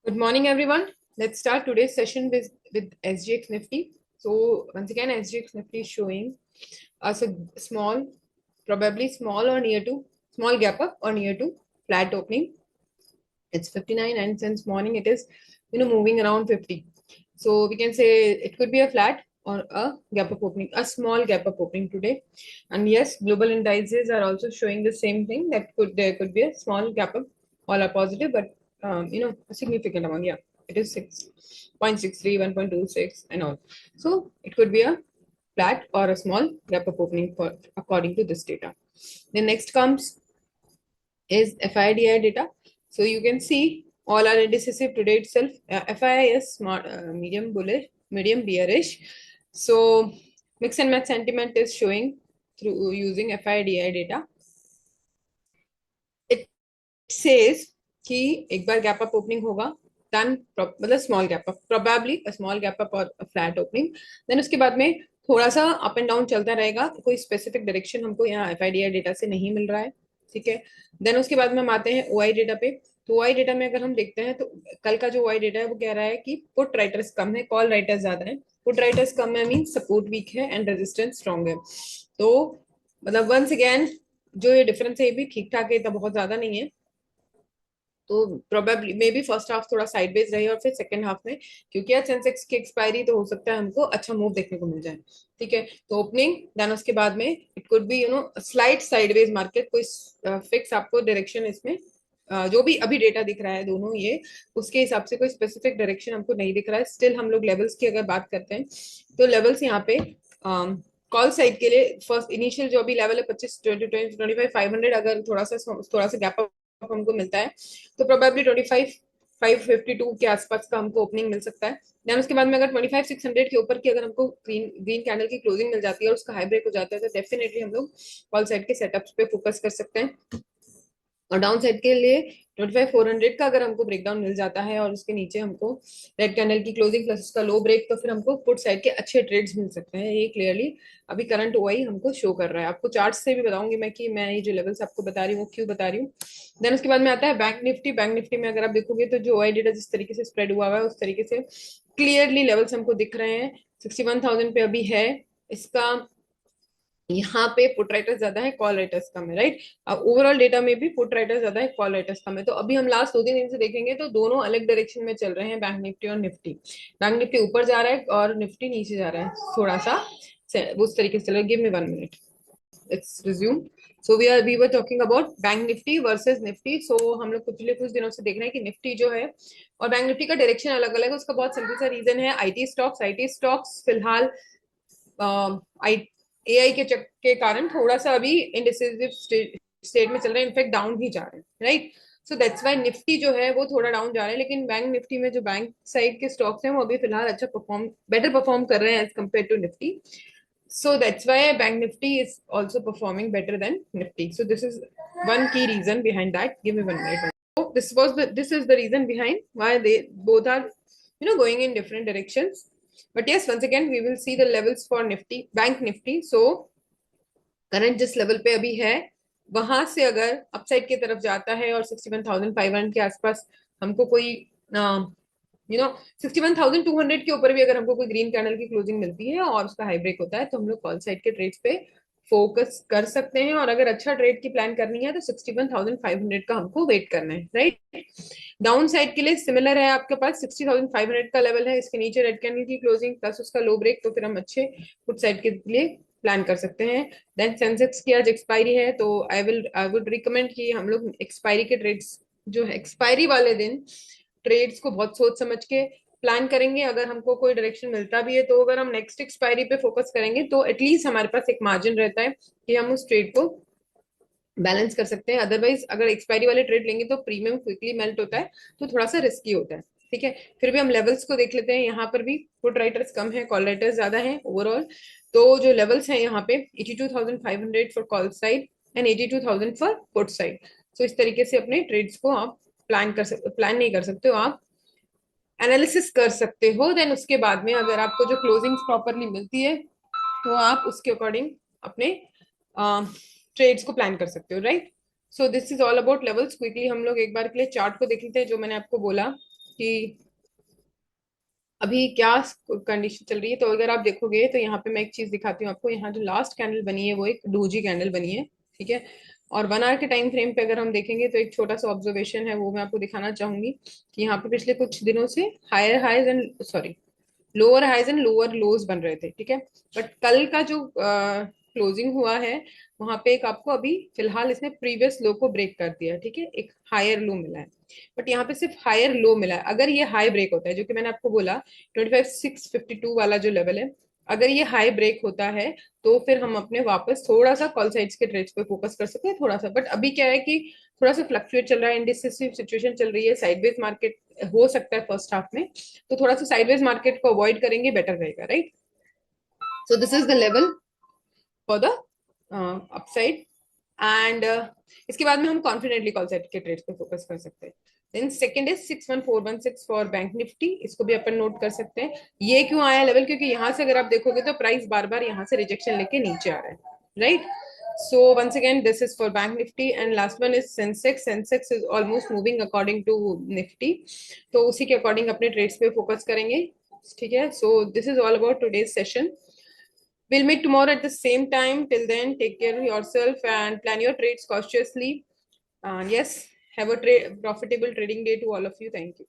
Good morning, everyone. Let's start today's session with SGX Nifty. So once again, SGX Nifty is showing us a small, probably small or near to small gap up or near to flat opening. It's 59, and since morning it is moving around 50. So we can say it could be a flat or a gap up opening, a small gap up opening today. And yes, global indices are also showing the same thing, that there could be a small gap up. All are positive, but a significant amount. Yeah, it is 6.63, 1.26 and all. So it could be a flat or a small gap up opening for according to this data. Then next comes is FIDI data. So you can see all are indecisive today itself. FII is smart, medium bullish, medium bearish. So mix and match sentiment is showing through using FIDI data. It says कि एक बार gap up opening होगा, then मतलब small gap up, probably a small gap up और flat opening, then उसके बाद में थोड़ा सा अप एंड डाउन चलता रहेगा. कोई स्पेसिफिक डायरेक्शन हमको यहाँ एफआईडीआई डेटा से नहीं मिल रहा है. ठीक है. देन उसके बाद में हम आते हैं ओआई डेटा पे. तो ओआई डेटा में अगर हम देखते हैं तो कल का जो ओआई डेटा है वो कह रहा है कि पुट राइटर्स कम है, कॉल राइटर्स ज्यादा है. पुट राइटर्स कम है मीन सपोर्ट वीक है एंड रेजिस्टेंस स्ट्रॉन्ग है. तो मतलब वंस अगेन जो ये डिफरेंस है ये भी ठीक ठाक है, तो बहुत ज्यादा नहीं है. तो probably may be first half थोड़ा साइडवेज रहे और फिर सेकंड हाफ में, क्योंकि आज सेंसेक्स की एक्सपायरी तो हो सकता है हमको अच्छा मूव देखने को मिल जाए. ठीक है. तो ओपनिंग देन उसके बाद में it could be slide sideways market. कोई फिक्स आपको डायरेक्शन इसमें जो भी अभी डेटा दिख रहा है दोनों ये, उसके हिसाब से कोई स्पेसिफिक डायरेक्शन हमको नहीं दिख रहा है. स्टिल हम लोग लेवल्स की अगर बात करते हैं तो लेवल्स यहाँ पे कॉल साइड के लिए फर्स्ट इनिशियल जो अभी लेवल है 25, 20, 25, 500, अगर थोड़ा सा गैप अप हमको मिलता है तो प्रोबेबली 25 552 के आसपास का हमको ओपनिंग मिल सकता है. देन उसके बाद में अगर 25 600 के ऊपर की अगर हमको ग्रीन ग्रीन कैंडल की क्लोजिंग मिल जाती है और उसका हाई ब्रेक हो जाता है तो डेफिनेटली हम लोग कॉल साइड के सेटअप्स पे फोकस कर सकते हैं. और डाउन साइड के लिए 25 400 का अगर हमको ब्रेकडाउन मिल जाता है और उसके नीचे हमको रेड कैंडल की क्लोजिंग प्लस उसका लो ब्रेक, तो फिर हमको पुट साइड के अच्छे ट्रेड्स मिल सकते हैं. ये क्लियरली अभी करंट ओआई हमको शो कर रहा है. आपको चार्ट से भी बताऊंगी मैं कि मैं ये जो लेवल्स आपको बता रही हूँ वो क्यों बता रही हूँ. देन उसके बाद में आता है बैंक निफ्टी. बैंक निफ्टी में अगर आप देखोगे तो जो ओआई डेटा जिस तरीके से स्प्रेड हुआ है उस तरीके से क्लियरली लेवल्स हमको दिख रहे हैं. 61,000 पे अभी है इसका. यहाँ पे पुट राइटर्स ज्यादा है, कॉल राइटर्स कम है. राइट. ओवरऑल डेटा में भी पुट राइटर्स ज्यादा है, कॉल राइटर्स कम है. तो अभी हम लास्ट 2 3 दिन से देखेंगे तो दोनों अलग डायरेक्शन में चल रहे हैं, बैंक निफ्टी और निफ्टी. बैंक निफ्टी ऊपर जा रहा है और निफ्टी नीचे जा रहा है थोड़ा सा. उस तरीके से चल रहा है. Give me 1 minute. Let's resume. So we were talking about bank nifty versus nifty. So हम लोग पिछले कुछ दिनों से देख रहे हैं कि निफ्टी जो है और बैंक निफ्टी का डायरेक्शन अलग अलग है. उसका बहुत सिंपल सा रीजन है, आईटी स्टॉक्स फिलहाल एआई के कारण थोड़ा सा अभी इंडिसिसिव स्टेट में चल रहे हैं, इनफैक्ट डाउन ही जा रहे हैं. Right. So that's why Nifty जो है वो थोड़ा डाउन जा रहा है. लेकिन बैंक निफ्टी में जो बैंक साइड के स्टॉक्स हैं वो अभी फिलहाल अच्छा बेटर परफॉर्म कर रहे हैं as compared to Nifty. So that's why Bank Nifty is also performing better than Nifty. So this is one key reason behind that. Give me 1 minute. So this is the reason behind why they both are going in different directions. But yes, once again we will see the levels for Nifty, Bank Nifty. So current जिस level पे अभी है वहां से अगर upside की तरफ जाता है और 61,500 के आसपास हमको कोई 61,200 के ऊपर भी अगर हमको कोई ग्रीन कैंडल की क्लोजिंग मिलती है और उसका हाई ब्रेक होता है तो हम लोग कॉल साइड के ट्रेड्स पे फोकस कर सकते हैं. और अगर अच्छा ट्रेड की प्लान करनी है तो 61,500 का हमको वेट करना है. राइट. डाउन साइड के लिए सिमिलर है, आपके पास 60,500 का लेवल है, इसके नीचे रेड कैंडल की क्लोजिंग प्लस उसका लो ब्रेक, तो फिर हम अच्छे पुट साइड के लिए प्लान कर सकते हैं. देन सेंसेक्स की आज एक्सपायरी है तो आई वुड रिकमेंड कि हम लोग एक्सपायरी के ट्रेड्स जो है एक्सपायरी वाले दिन ट्रेड्स को बहुत सोच समझ के प्लान करेंगे. अगर हमको कोई डायरेक्शन मिलता भी है तो अगर हम नेक्स्ट एक्सपायरी पे फोकस करेंगे तो एटलीस्ट हमारे पास एक मार्जिन रहता है कि हम उस ट्रेड को बैलेंस कर सकते हैं. अदरवाइज अगर एक्सपायरी वाले ट्रेड लेंगे तो प्रीमियम क्विकली मेल्ट होता है तो थोड़ा सा रिस्की होता है. ठीक है. फिर भी हम लेवल्स को देख लेते हैं. यहाँ पर भी पुट राइटर्स कम है, कॉल राइटर्स ज्यादा है ओवरऑल. तो जो लेवल्स हैं यहाँ पे 82,500 for call side and 82,000 for put side. तो इस तरीके से अपने ट्रेड्स को आप प्लान नहीं कर सकते हो, आप एनालिसिस कर सकते हो. देन उसके बाद में अगर आपको जो क्लोजिंग प्रॉपरली मिलती है तो आप उसके अकॉर्डिंग अपने ट्रेड्स को प्लान कर सकते हो. Right. So this is all about levels. Quickly हम लोग एक बार के लिए चार्ट को देख लेते हैं जो मैंने आपको बोला. कि अभी क्या कंडीशन चल रही है। तो अगर आप देखोगे तो यहाँ पे मैं एक चीज दिखाती हूँ आपको। यहाँ जो लास्ट कैंडल बनी है वो एक डोजी कैंडल बनी है, ठीक है। और 1 आवर के टाइम फ्रेम पे अगर हम देखेंगे तो एक छोटा सा ऑब्जर्वेशन है, वो मैं आपको दिखाना चाहूंगी कि यहाँ पे पिछले कुछ दिनों से higher highs and sorry lower highs and lower lows बन रहे थे, ठीक है। बट कल का जो क्लोजिंग हुआ है वहां पे एक आपको अभी फिलहाल इसने प्रीवियस लो को ब्रेक कर दिया है, ठीक है। एक हायर लो मिला है, बट यहाँ पे सिर्फ हायर लो मिला है। अगर ये हाई ब्रेक होता है, जो कि मैंने आपको बोला 25,652 वाला जो लेवल है, अगर ये हाई ब्रेक होता है तो फिर हम अपने वापस थोड़ा सा कॉल साइड्स के ट्रेड्स पे फोकस कर सकते हैं थोड़ा सा। बट अभी क्या है कि थोड़ा सा फ्लक्चुएट चल रहा है, इंडिसिसिव सिचुएशन चल रही है, साइडवेज मार्केट हो सकता है फर्स्ट हाफ में। तो थोड़ा सा साइडवेज मार्केट को अवॉइड करेंगे, बेटर रहेगा, right. So this is the level for the upside. And इसके बाद में हम कॉन्फिडेंटली कॉल साइड के ट्रेड्स पे फोकस कर सकते हैं। Then second is 61416 for Bank Nifty, इसको भी अपन नोट कर सकते हैं। ये क्यों आया लेवल, क्योंकि यहाँ से अगर आप देखोगे तो प्राइस बार बार यहाँ से रिजेक्शन लेके नीचे आ रहा है, right. So once again, this is for Bank Nifty and last one is Sensex. Sensex is almost moving according to Nifty. तो उसी के अकॉर्डिंग अपने ट्रेड्स पे फोकस करेंगे, ठीक है। So this is all about today's session. We'll meet tomorrow at the same time. Till then, take care of yourself and plan your trades cautiously. And yes, have a profitable trading day to all of you. Thank you.